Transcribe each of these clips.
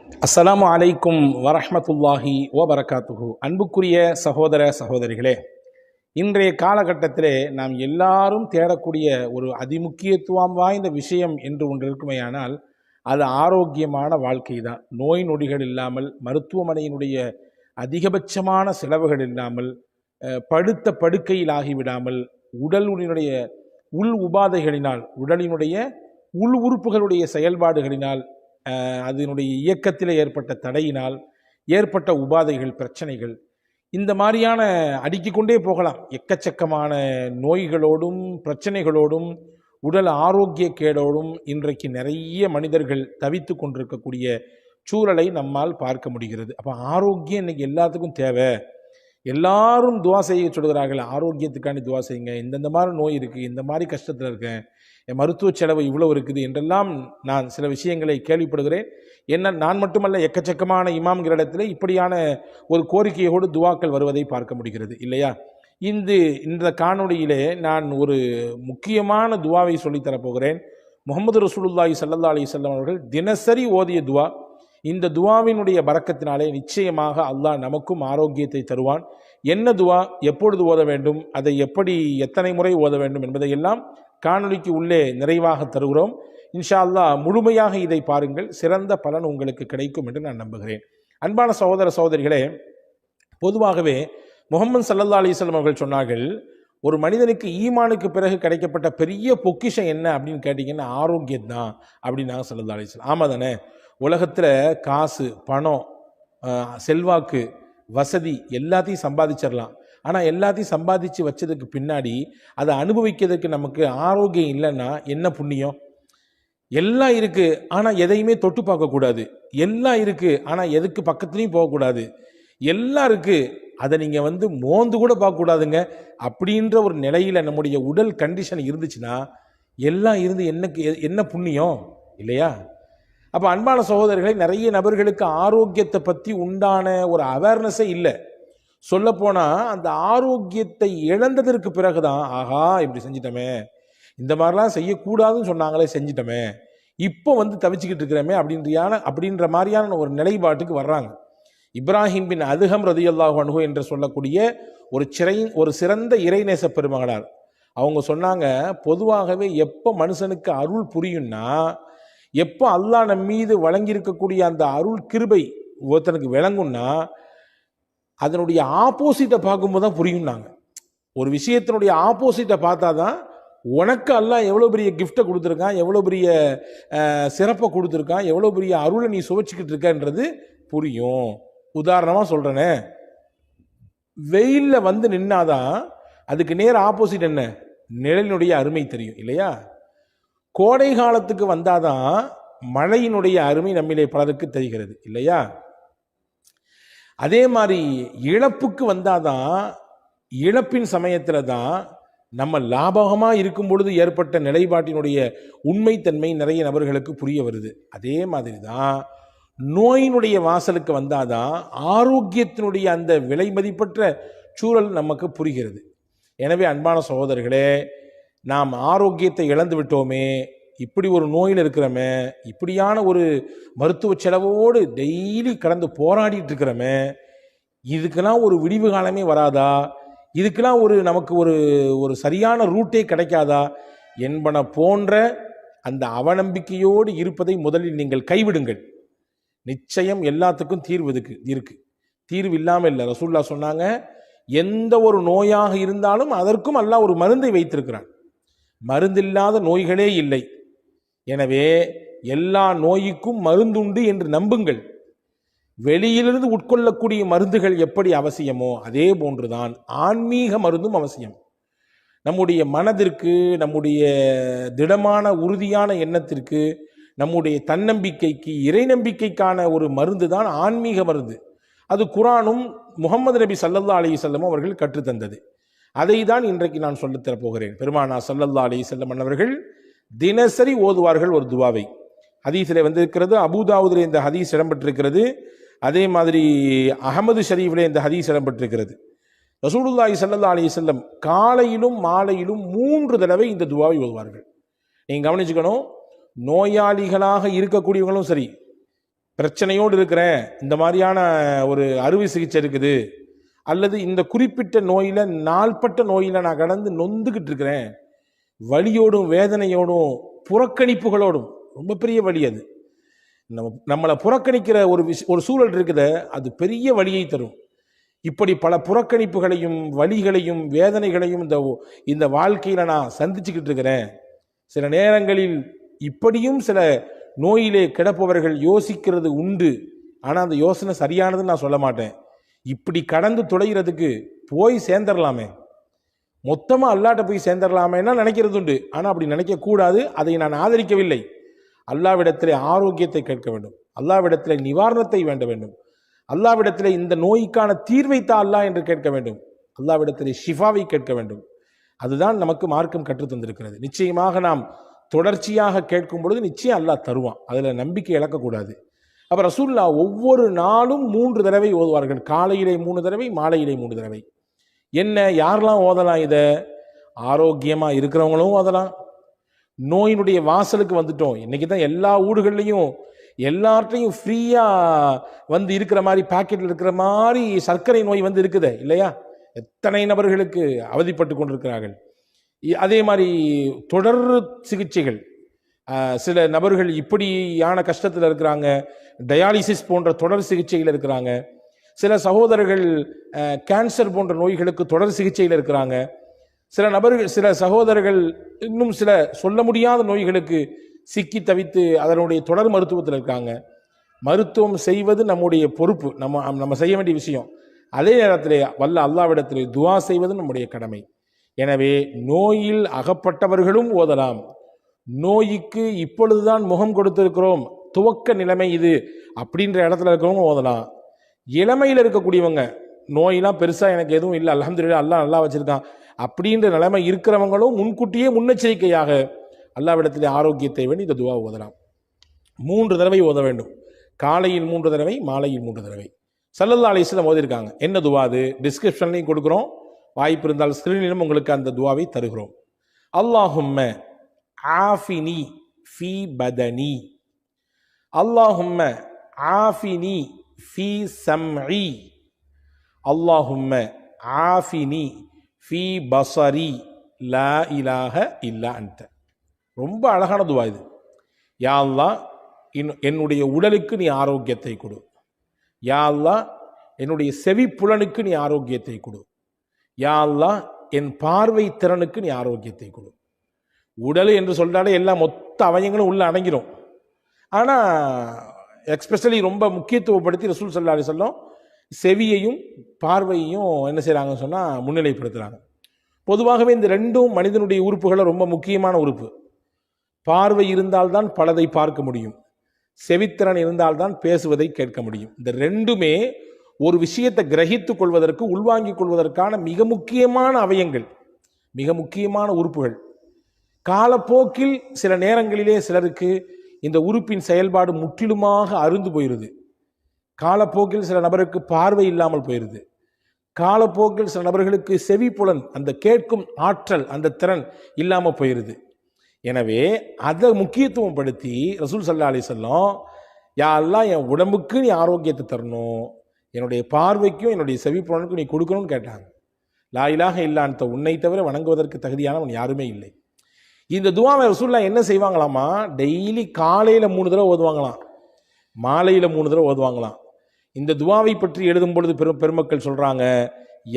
அஸ்ஸலாமு அலைக்கும் வரஹ்மத்துல்லாஹி வபரகாத்துஹு. அன்புக்குரிய சகோதர சகோதரிகளே, இன்றைய காலகட்டத்திலே நாம் எல்லாரும் தேடக்கூடிய ஒரு அதிமுக்கியத்துவம் வாய்ந்த விஷயம் என்று ஒன்று இருக்குமேயானால் அது ஆரோக்கியமான வாழ்க்கை தான். நோய் நொடிகள் இல்லாமல், மருத்துவமனையினுடைய அதிகபட்சமான செலவுகள் இல்லாமல், படுத்த படுக்கையில் ஆகிவிடாமல், உடலினுடைய உள் உபாதைகளினால், உடலினுடைய உள் உறுப்புகளுடைய செயல்பாடுகளினால், அதனுடைய இயக்கத்தில் ஏற்பட்ட தடையினால் ஏற்பட்ட உபாதைகள், பிரச்சனைகள், இந்த மாதிரியான அடுக்கிக் கொண்டே போகலாம். எக்கச்சக்கமான நோய்களோடும் பிரச்சனைகளோடும் உடல் ஆரோக்கிய கேடோடும் இன்றைக்கு நிறைய மனிதர்கள் தவித்து கொண்டிருக்கக்கூடிய சூழலை நம்மால் பார்க்க முடிகிறது. அப்போ ஆரோக்கியம் இன்னைக்கு எல்லாத்துக்கும் தேவை. எல்லாரும் துவா செய்ய சொல்கிறார்கள், ஆரோக்கியத்துக்காண்டி துவா செய்யுங்க, இந்தந்த மாதிரி நோய் இருக்குது, இந்த மாதிரி கஷ்டத்தில் இருக்கேன், என் மருத்துவ செலவு இவ்வளோ இருக்குது என்றெல்லாம் நான் சில விஷயங்களை கேள்விப்படுகிறேன். என்ன நான் மட்டுமல்ல, எக்கச்சக்கமான இமாம்களிடத்தில் இப்படியான ஒரு கோரிக்கையோடு துவாக்கள் வருவதை பார்க்க முடிகிறது இல்லையா? இந்த காணொளியிலே நான் ஒரு முக்கியமான துவாவை சொல்லித்தரப்போகிறேன். முகமது ரசூலுல்லாஹி ஸல்லல்லாஹு அலைஹி வஸல்லம் அவர்கள் தினசரி ஓதிய துவா. இந்த துவாவினுடைய பரக்கத்தினாலே நிச்சயமாக அல்லாஹ் நமக்கும் ஆரோக்கியத்தை தருவான். என்ன துவா, எப்பொழுது ஓத வேண்டும், அதை எப்படி எத்தனை முறை ஓத வேண்டும் என்பதையெல்லாம் காணொளிக்கு உள்ளே நிறைவாக தருகிறோம். இன்ஷா அல்லாஹ் முழுமையாக இதை பாருங்கள், சிறந்த பலன் உங்களுக்கு கிடைக்கும் என்று நான் நம்புகிறேன். அன்பான சகோதர சகோதரிகளே, பொதுவாகவே முஹம்மது ஸல்லல்லாஹு அலைஹி வஸல்லம் அவர்கள் சொன்னார்கள், ஒரு மனிதனுக்கு ஈமானுக்கு பிறகு கிடைக்கப்பட்ட பெரிய பொக்கிஷம் என்ன அப்படின்னு கேட்டிங்கன்னா ஆரோக்கியம் தான் அப்படின்னாங்க ஸல்லல்லாஹு அலைஹி வஸல்லம். ஆமாம் தானே? உலகத்தில் காசு, பணம், செல்வாக்கு, வசதி எல்லாத்தையும் சம்பாதிச்சிடலாம். ஆனால் எல்லாத்தையும் சம்பாதிச்சு வச்சதுக்கு பின்னாடி அதை அனுபவிக்கிறதுக்கு நமக்கு ஆரோக்கியம் இல்லைன்னா என்ன புண்ணியம்? எல்லாம் இருக்குது ஆனால் எதையுமே தொட்டு பார்க்கக்கூடாது. எல்லாம் இருக்குது ஆனால் எதுக்கு பக்கத்துலேயும் போகக்கூடாது. எல்லாம் இருக்குது, அதை நீங்கள் மோந்து கூட பார்க்கக்கூடாதுங்க. அப்படின்ற ஒரு நிலையில் நம்முடைய உடல் கண்டிஷன் இருந்துச்சுன்னா எல்லாம் இருந்து என்ன புண்ணியம் இல்லையா? அப்போ அன்பான சகோதரர்களை, நிறைய நபர்களுக்கு ஆரோக்கியத்தை பற்றி உண்டான ஒரு அவேர்னஸே இல்லை. சொல்லப்போனால் அந்த ஆரோக்கியத்தை இழந்ததற்கு பிறகுதான், ஆஹா இப்படி செஞ்சிட்டோமே, இந்த மாதிரிலாம் செய்யக்கூடாதுன்னு சொன்னாங்களே செஞ்சிட்டோமே, இப்போ தவிச்சுக்கிட்டு இருக்கிறோமே அப்படின்ற மாதிரியான ஒரு நிலைப்பாட்டுக்கு வர்றாங்க. இப்ராஹிம் பின் அதுஹம் ரதியல்லாஹு அன்ஹு என்று சொல்லக்கூடிய ஒரு சிறந்த இறைநேச பெருமகனார், அவங்க சொன்னாங்க, பொதுவாகவே எப்போ மனுஷனுக்கு அருள் புரியும்னா, எப்போ அல்லாஹ் நம் மீது வழங்கியிருக்கக்கூடிய அந்த அருள் கிருபை ஒருத்தனுக்கு விளங்கும்னா அதனுடைய ஆப்போசிட்டை பார்க்கும்போது தான் புரியும்னாங்க. ஒரு விஷயத்தினுடைய ஆப்போசிட்டை பார்த்தா தான் உனக்கு அல்லாஹ் எவ்வளோ பெரிய கிஃப்டை கொடுத்துருக்கான், எவ்வளோ பெரிய சிறப்பை கொடுத்துருக்கான், எவ்வளோ பெரிய அருளை நீ சுவைச்சிக்கிட்டு இருக்கன்றது புரியும். உதாரணமாக சொல்கிறேனே, வெயிலில் நின்னாதான் அதுக்கு நேர் ஆப்போசிட் என்ன, நிழலினுடைய அருமை தெரியும் இல்லையா? கோடை காலத்துக்கு வந்தாதான் மழையினுடைய அருமை நம்மிலே பலருக்கு தெரிகிறது இல்லையா? அதே மாதிரி இழப்புக்கு வந்தாதான், இழப்பின் சமயத்தில் தான் நம்ம லாபகமாக இருக்கும் பொழுது ஏற்பட்ட நிலைப்பாட்டினுடைய உண்மைத்தன்மை நிறைய நபர்களுக்கு புரிய வருது. அதே மாதிரி தான் நோயினுடைய வாசலுக்கு வந்தாதான் ஆரோக்கியத்தினுடைய அந்த விலை மதிப்பற்ற சூழல் நமக்கு புரிகிறது. எனவே அன்பான சகோதரர்களே, நாம் ஆரோக்கியத்தை இழந்து விட்டோமே, இப்படி ஒரு நோயில் இருக்கிறோமே, இப்படியான ஒரு மருத்துவ செலவோடு டெய்லி கடந்து போராடிட்டு இருக்கிறோமே, இதுக்கெல்லாம் ஒரு விடிவு காலமே வராதா? இதுக்கெல்லாம் நமக்கு ஒரு சரியான ரூட்டே கிடைக்காதா என்பன போன்ற அந்த அவநம்பிக்கையோடு இருப்பதை முதலில் நீங்கள் கைவிடுங்கள். நிச்சயம் எல்லாத்துக்கும் தீர்வு இருக்கு. தீர்வு இல்லாமல் இல்லை. ரசூலுல்லாஹ் சொன்னாங்க, எந்த ஒரு நோயாக இருந்தாலும் அதற்கும் அல்லாஹ் ஒரு மருந்தை வைத்திருக்கிறான். மருந்தில்லாத நோய்களே இல்லை. எனவே எல்லா நோய்க்கும் மருந்துண்டு என்று நம்புங்கள். வெளியிலிருந்து உட்கொள்ளக்கூடிய மருந்துகள் எப்படி அவசியமோ அதே போன்றுதான் ஆன்மீக மருந்தும் அவசியம். நம்முடைய மனதிற்கு, நம்முடைய திடமான உறுதியான எண்ணத்திற்கு, நம்முடைய தன்னம்பிக்கைக்கு, இறை நம்பிக்கைக்கான ஒரு மருந்து தான் ஆன்மீக மருந்து. அது குர்ஆனும் முஹம்மது நபி ஸல்லல்லாஹு அலைஹி வஸல்லம் அவர்கள் கற்றுத்தந்தது. அதை தான் இன்றைக்கு நான் சொல்லித்தரப் போகிறேன். பெருமானா ஸல்லல்லாஹு அலைஹி வஸல்லம் அவர்கள் தினசரி ஓதுவார்கள் ஒரு துவாவை. ஹதீஸிலே இருக்கிறது, அபூதாவுதிலே இந்த ஹதீஸ் இடம்பெற்றிருக்கிறது. அதே மாதிரி அஹமது ஷரீஃபிலே இந்த ஹதீஸ் இடம்பெற்றிருக்கிறது. ரசூலுல்லாஹி ஸல்லல்லாஹு அலைஹி வஸல்லம் காலையிலும் மாலையிலும் 3 தடவை இந்த துவாவை ஓதுவார்கள். நீங்கள் கவனிச்சுக்கணும், நோயாளிகளாக இருக்கக்கூடியவங்களும் சரி, பிரச்சனையோடு இருக்கிறேன், இந்த மாதிரியான ஒரு அறுவை சிகிச்சை இருக்குது, அல்லது இந்த குறிப்பிட்ட நோயில் நாள்பட்ட நோயில் நான் கடந்து நொந்துக்கிட்டு இருக்கிறேன், வலியோடும் வேதனையோடும் புறக்கணிப்புகளோடும், ரொம்ப பெரிய வலி அது. நம்மளை புறக்கணிக்கிற ஒரு சூழல் இருக்குது, அது பெரிய வலியை தரும். இப்படி பல புறக்கணிப்புகளையும் வலிகளையும் வேதனைகளையும் இந்த வாழ்க்கையில் நான் சந்திச்சுக்கிட்டு இருக்கிறேன். சில நேரங்களில் இப்படியும் சில நோயிலே கிடப்பவர்கள் யோசிக்கிறது உண்டு. ஆனால் அந்த யோசனை சரியானதுன்னு நான் சொல்ல மாட்டேன். இப்படி கடந்து துளைகிறதுக்கு போய் சேர்ந்துடலாமே, மொத்தமாக அல்லாட்ட போய் சேர்ந்துடலாமேன்னா நினைக்கிறது உண்டு. ஆனால் அப்படி நினைக்கக்கூடாது. அதை நான் ஆதரிக்கவில்லை. அல்லாவிடத்திலே ஆரோக்கியத்தை கேட்க வேண்டும், அல்லாவிடத்திலே நிவாரணத்தை வேண்ட வேண்டும், அல்லாவிடத்திலே இந்த நோய்க்கான தீர்வைத்தா அல்லா என்று கேட்க வேண்டும், அல்லாவிடத்திலே ஷிஃபாவை கேட்க வேண்டும். அதுதான் நமக்கு மார்க்கம் கற்றுத் தந்திருக்கிறது. நிச்சயமாக நாம் தொடர்ச்சியாக கேட்கும் பொழுது நிச்சயம் அல்லாஹ் தருவான். அதில் நம்பிக்கை இழக்கக்கூடாது. அப்போ ரசூல்லா ஒவ்வொரு நாளும் 3 தடவை ஓதுவார்கள். காலையிலே 3 தடவை, மாலையிலே 3 தடவை. என்ன, யாரெல்லாம் ஓதலாம்? இதை ஆரோக்கியமாக இருக்கிறவங்களும் ஓதலாம். நோயினுடைய வாசலுக்கு வந்துட்டோம், இன்னைக்கு தான் எல்லா ஊடுகள்லையும் எல்லார்ட்டையும் ஃப்ரீயாக வந்து இருக்கிற மாதிரி, பாக்கெட்டில் இருக்கிற மாதிரி சர்க்கரை நோய் வந்து இருக்குது இல்லையா? எத்தனை நபர்களுக்கு அவதிப்பட்டு கொண்டிருக்கிறார்கள். அதே மாதிரி தொடர் சிகிச்சைகள், சில நபர்கள் இப்படியான கஷ்டத்தில் இருக்கிறாங்க, டயாலிசிஸ் போன்ற தொடர் சிகிச்சையில் இருக்கிறாங்க. சில சகோதரர்கள் கேன்சர் போன்ற நோய்களுக்கு தொடர் சிகிச்சையில் இருக்கிறாங்க. சில சகோதரர்கள் இன்னும் சில சொல்ல முடியாத நோய்களுக்கு சிக்கி தவித்து அதனுடைய தொடர் மருத்துவத்தில் இருக்காங்க. மருத்துவம் செய்வது நம்முடைய பொறுப்பு, நம்ம செய்ய வேண்டிய விஷயம். அதே நேரத்தில் வல்ல அல்லாவிடத்திலே துஆ செய்வது நம்முடைய கடமை. எனவே நோயில் அகப்பட்டவர்களும் ஓதலாம். நோய்க்கு இப்பொழுதுதான் முகம் கொடுத்திருக்கிறோம், துவக்க நிலைமை இது அப்படின்ற இடத்துல இருக்கிறவங்க ஓதலாம். இளமையில் இருக்கக்கூடியவங்க, நோயெல்லாம் பெருசாக எனக்கு எதுவும் இல்லை, அல்ஹம்துலில்லாஹ் அல்லாஹ் நல்லா வச்சிருக்கான் அப்படின்ற நிலைமை இருக்கிறவங்களும் முன்கூட்டியே முன்னெச்சரிக்கையாக அல்லாவிடத்திலே ஆரோக்கியத்தை வேண்டி இந்த துஆ ஓதலாம். 3 தடவை ஓத வேண்டும். காலையில் 3 தடவை, மாலையில் 3 தடவை. ஸல்லல்லாஹு அலைஹி வஸல்லம் ஓதிருக்காங்க. என்ன துஆ அது? டிஸ்கிரிப்ஷன்லையும் கொடுக்குறோம், வாய்ப்பு இருந்தால் ஸ்கிரீனிலும் உங்களுக்கு அந்த துஆவை தருகிறோம். அல்லாஹும்ம ஆஃபினி ஃபீ பதனி, அல்லாஹும்ம ஆஃபினி ஃபீ சம்இ, அல்லாஹும்ம ஆஃபினி ஃபீ பஸரி, லா இலாஹ இல்லா அன்த. ரொம்ப அழகான துவா இது. யா அல்லாஹ், என்னுடைய உடலுக்கு நீ ஆரோக்கியத்தை கொடு. யா அல்லாஹ், என்னுடைய செவிப்புலனுக்கு நீ ஆரோக்கியத்தை கொடு. யா அல்லாஹ், என் பார்வை திறனுக்கு நீ ஆரோக்கியத்தை கொடு. உடல் என்று சொல்றாலே எல்லா மொத்த அவயங்களும் உள்ள அடங்கிடும். ஆனால் எக்ஸ்பெஷலி ரொம்ப முக்கியத்துவப்படுத்தி ரசூல் ஸல்லல்லாஹு அலைஹி வஸல்லம் செவியையும் பார்வையையும் என்ன செய்கிறாங்கன்னு சொன்னால் முன்னிலைப்படுத்துகிறாங்க. பொதுவாகவே இந்த ரெண்டும் மனிதனுடைய உறுப்புகளை ரொம்ப முக்கியமான உறுப்பு. பார்வை இருந்தால்தான் பலதை பார்க்க முடியும், செவித்திறன் இருந்தால்தான் பேசுவதை கேட்க முடியும். இந்த ரெண்டுமே ஒரு விஷயத்தை கிரகித்துக் கொள்வதற்கு, உள்வாங்கிக் கொள்வதற்கான மிக முக்கியமான அவயங்கள், மிக முக்கியமான உறுப்புகள். காலப்போக்கில் சில நேரங்களிலே சிலருக்கு இந்த உறுப்பின் செயல்பாடு முற்றிலுமாக அருந்து போயிடுது. காலப்போக்கில் சில நபருக்கு பார்வை இல்லாமல் போயிடுது. காலப்போக்கில் சில நபர்களுக்கு செவிப்புலன், அந்த கேட்கும் ஆற்றல், அந்த திறன் இல்லாமல் போயிடுது. எனவே அதை முக்கியத்துவம் படுத்தி ரசூல் ஸல்லல்லாஹு அலைஹி வஸல்லம், யா அல்லாஹ், என் உடம்புக்கு நீ ஆரோக்கியத்தை தரணும், என்னுடைய பார்வைக்கும் என்னுடைய செவிப்புலனுக்கும் நீ கொடுக்கணும்னு கேட்டாங்க. லா இலாஹ இல்லா அன்த, உன்னை தவிர வணங்குவதற்கு தகுதியானவன் யாருமே இல்லை. இந்த துஆவை ரசூலுல்லாஹ் என்ன செய்வாங்களாமா, டெய்லி காலையில் 3 தடவை ஓதுவாங்களாம், மாலையில் 3 தடவை ஓதுவாங்களாம். இந்த துஆவை பற்றி எழுதும் பொழுது பெருமக்கள் சொல்றாங்க,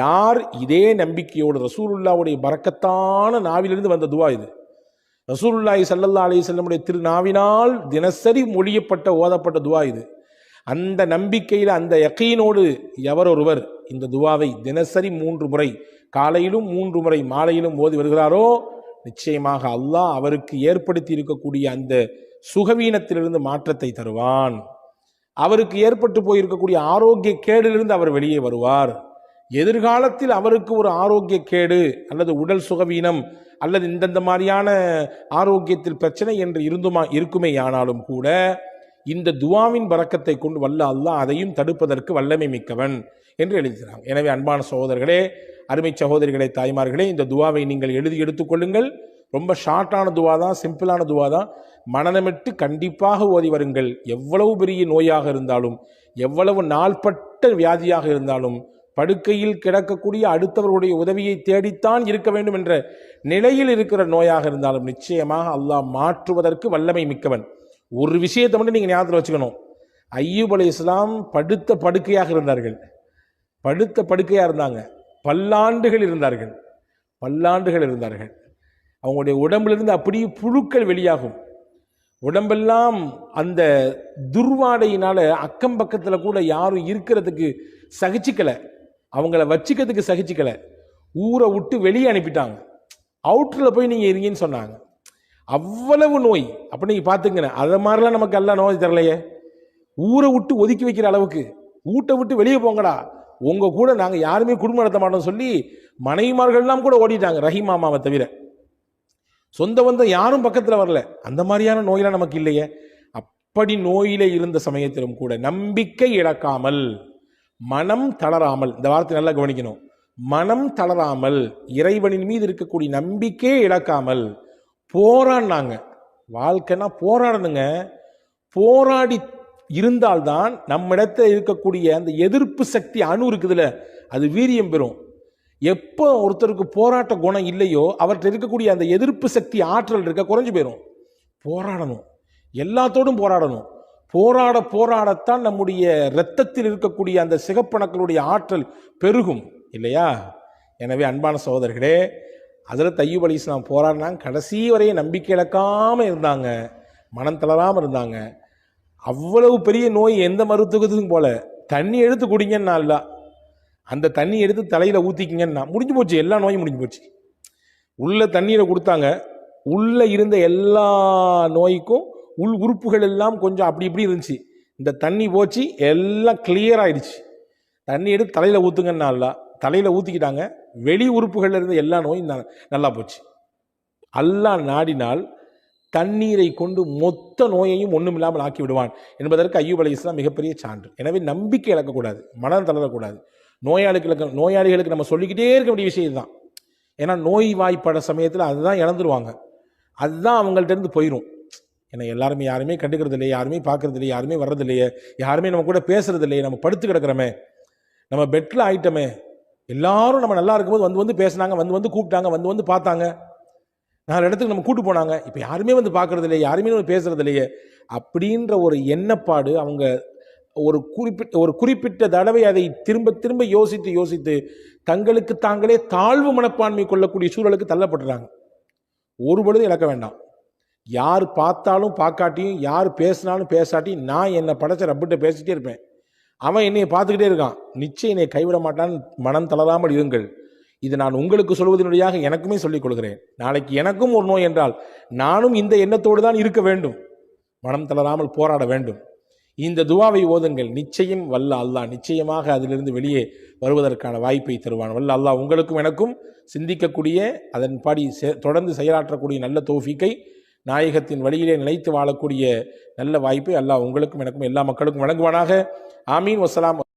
யார் இதே நம்பிக்கையோடு, ரசூலுல்லாஹ்வுடைய பரக்கத்தான நாவிலிருந்து வந்த துஆ இது, ரசூலுல்லாஹி ஸல்லல்லாஹு அலைஹி வஸல்லமுடைய திருநாவினால் தினசரி மொழியப்பட்ட ஓதப்பட்ட துஆ இது. அந்த நம்பிக்கையில், அந்த யகீனோடு எவர் ஒருவர் இந்த துஆவை தினசரி 3 முறை, காலையிலும் 3 முறை, மாலையிலும் ஓதி வருகிறாரோ, நிச்சயமாக அல்லாஹ் அவருக்கு ஏற்படுத்தி இருக்கக்கூடிய அந்த சுகவீனத்திலிருந்து மாற்றத்தை தருவான். அவருக்கு ஏற்பட்டு போயிருக்கக்கூடிய ஆரோக்கிய கேடிலிருந்து அவர் வெளியே வருவார். எதிர்காலத்தில் அவருக்கு ஒரு ஆரோக்கிய கேடு அல்லது உடல் சுகவீனம் அல்லது இந்தந்த மாதிரியான ஆரோக்கியத்தில் பிரச்சனை என்று இருக்குமே ஆனாலும் கூட இந்த துஆவின் பரக்கத்தை கொண்டு வல்ல அல்லாஹ் அதையும் தடுப்பதற்கு வல்லமை மிக்கவன் என்று எழுதுகிறாங்க. எனவே அன்பான சகோதரர்களே, அருமை சகோதரிகளே, தாய்மார்களே, இந்த துஆவை நீங்கள் எழுதி எடுத்துக்கொள்ளுங்கள். ரொம்ப ஷார்ட்டான துவா தான், சிம்பிளான துவா தான். மனநமிட்டு கண்டிப்பாக ஓதி வருங்கள். எவ்வளவு பெரிய நோயாக இருந்தாலும், எவ்வளவு நாள்பட்ட வியாதியாக இருந்தாலும், படுக்கையில் கிடக்கக்கூடிய அடுத்தவர்களுடைய உதவியை தேடித்தான் இருக்க வேண்டும் என்ற நிலையில் இருக்கிற நோயாக இருந்தாலும் நிச்சயமாக அல்லாஹ் மாற்றுவதற்கு வல்லமை மிக்கவன். ஒரு விஷயத்தை மட்டும் நீங்கள் ஞாபகத்தில் வச்சுக்கணும். ஐயூப் அலைஹிஸ்ஸலாம் படுத்த படுக்கையாக இருந்தார்கள். படுத்த படுக்கையாக இருந்தாங்க. பல்லாண்டுகள் இருந்தார்கள். அவங்களுடைய உடம்பிலிருந்து அப்படியே புழுக்கள் வெளியாகும். உடம்பெல்லாம் அந்த துர்வாடையினால அக்கம் பக்கத்தில் கூட யாரும் இருக்கிறதுக்கு சகிச்சிக்கலை, அவங்கள வச்சுக்கிறதுக்கு சகிச்சிக்கலை. ஊரை விட்டு வெளியே அனுப்பிட்டாங்க. அவுட்டரில் போய் நீங்கள் இருங்கன்னு சொன்னாங்க. அவ்வளவு நோய். அப்போ நீங்கள் பார்த்துங்க, அதை மாதிரிலாம் நமக்கு எல்லாம் நோய் தரலையே. ஊரை விட்டு ஒதுக்கி வைக்கிற அளவுக்கு, வீட்டை விட்டு வெளியே போங்கடா, உங்கள் கூட நாங்கள் யாருமே குடும்பம் நடத்த மாட்டோம் சொல்லி மனைவிமார்கள்லாம் கூட ஓடிட்டாங்க, ரஹீம் மாமாவை தவிர. சொந்த பந்தம் யாரும் பக்கத்தில் வரல. அந்த மாதிரியான நோயெல்லாம் நமக்கு இல்லையே. அப்படி நோயில இருந்த சமயத்திலும் கூட நம்பிக்கை இழக்காமல், மனம் தளராமல், இந்த வார்த்தை நல்லா கவனிக்கணும், மனம் தளராமல், இறைவனின் மீது இருக்கக்கூடிய நம்பிக்கையை இழக்காமல் போராடினாங்க. வாழ்க்கைன்னா போராடணுங்க. போராடி இருந்தால்தான் நம்மிடத்தில் இருக்கக்கூடிய அந்த எதிர்ப்பு சக்தி அணு இருக்குதுல்ல, அது வீரியம் பெறும். எப்போ ஒருத்தருக்கு போராட்ட குணம் இல்லையோ அவர்கிட்ட இருக்கக்கூடிய அந்த எதிர்ப்பு சக்தி ஆற்றல் இருக்க குறைஞ்சு போயிடும். போராடணும், எல்லாத்தோடும் போராடணும். போராடத்தான் நம்முடைய இரத்தத்தில் இருக்கக்கூடிய அந்த சிகப்பணுக்களுடைய ஆற்றல் பெருகும் இல்லையா? எனவே அன்பான சகோதரர்களே, ஹஜ்ரத் அய்யூப் அலைஹிஸ்ஸலாம் போராடினாங்க. கடைசி வரைய நம்பிக்கை இழக்காமல் இருந்தாங்க, மனம் தளராமல் இருந்தாங்க. அவ்வளவு பெரிய நோய் எந்த மருத்துவத்துக்கும் போல. தண்ணி எடுத்து குடிங்கன்னா இல்ல, அந்த தண்ணி எடுத்து தலையில் ஊற்றிக்கிங்கன்னா முடிஞ்சு போச்சு, எல்லா நோயும் முடிஞ்சு போச்சு. உள்ள தண்ணீரை கொடுத்தாங்க, உள்ள இருந்த எல்லா நோய்க்கும் உள் உறுப்புகள் எல்லாம் கொஞ்சம் அப்படி இப்படி இருந்துச்சு. இந்த தண்ணி போச்சு, எல்லாம் கிளியர் ஆயிடுச்சு. தண்ணி எடுத்து தலையில் ஊற்றுங்கன்னா இல்ல, தலையில் ஊற்றிக்கிட்டாங்க. வெளி உறுப்புகளில் இருந்த எல்லா நோயும் நல்லா போச்சு. அல்லாஹ் நாடினால் தண்ணீரை கொண்டு மொத்த நோயையும் ஒன்றும் இல்லாமல் ஆக்கி விடுவான் என்பதற்கு அய்யூப் அலைஹிஸ்ஸலாம் மிகப்பெரிய சான்று. எனவே நம்பிக்கை இழக்கக்கூடாது, மனம் தளரக்கூடாது. நோயாளிகளுக்கு நம்ம சொல்லிக்கிட்டே இருக்க வேண்டிய விஷயம் தான். ஏன்னா நோய் வாய்ப்பட சமயத்தில் அதுதான் இழந்துருவாங்க, அதுதான் அவங்கள்ட்ட இருந்து போயிடும். ஏன்னா யாருமே கண்டுக்கிறது இல்லையே, யாருமே பார்க்கறது இல்லையே, யாருமே வர்றது இல்லையே, யாருமே நம்ம கூட பேசுறது இல்லையே, நம்ம படுத்து கிடக்கிறோமே, நம்ம பெட்டில் ஆயிட்டோமே. எல்லாரும் நம்ம நல்லா இருக்கும்போது வந்து பேசினாங்க, வந்து கூப்பிட்டாங்க, வந்து பார்த்தாங்க, 4 இடத்துக்கு நம்ம கூட்டு போனாங்க. இப்போ யாருமே வந்து பார்க்கறது இல்லையே, யாருமே நம்ம பேசுறது இல்லையே அப்படின்ற ஒரு எண்ணப்பாடு அவங்க ஒரு குறிப்பிட்ட தடவை அதை திரும்ப யோசித்து தங்களுக்கு தாங்களே தாழ்வு மனப்பான்மை கொள்ளக்கூடிய சூழலுக்கு தள்ளப்படுறாங்க. ஒரு பொழுது இழக்க வேண்டாம். யார் பார்த்தாலும் பார்க்காட்டியும், யார் பேசினாலும் பேசாட்டியும், நான் என்னை படைச்ச ரப்பிட்ட பேசிட்டே இருப்பேன். அவன் என்னையை பார்த்துக்கிட்டே இருக்கான், நிச்சயம் என்னை கைவிட மாட்டான்னு மனம் தளராமல் இருங்கள். இது நான் உங்களுக்கு சொல்வதனுடையாக எனக்குமே சொல்லிக் கொள்கிறேன். நாளைக்கு எனக்கும் ஒரு நோய் என்றால் நானும் இந்த எண்ணத்தோடு தான் இருக்க வேண்டும். மனம் தளராமல் போராட வேண்டும். இந்த துவாவை ஓதுங்கள். நிச்சயம் வல்ல அல்லாஹ் நிச்சயமாக அதிலிருந்து வெளியே வருவதற்கான வாய்ப்பை தருவான். வல்ல அல்லாஹ் உங்களுக்கும் எனக்கும் சிந்திக்கக்கூடிய, அதன்படி தொடர்ந்து செயலாற்றக்கூடிய நல்ல தௌஃபீக்கை, நாயகத்தின் வழியிலே நிலைத்து வாழக்கூடிய நல்ல வாய்ப்பை அல்லாஹ் உங்களுக்கும் எனக்கும் எல்லா மக்களுக்கும் வழங்குவானாக. ஆமீன். வஸ்ஸலாம்.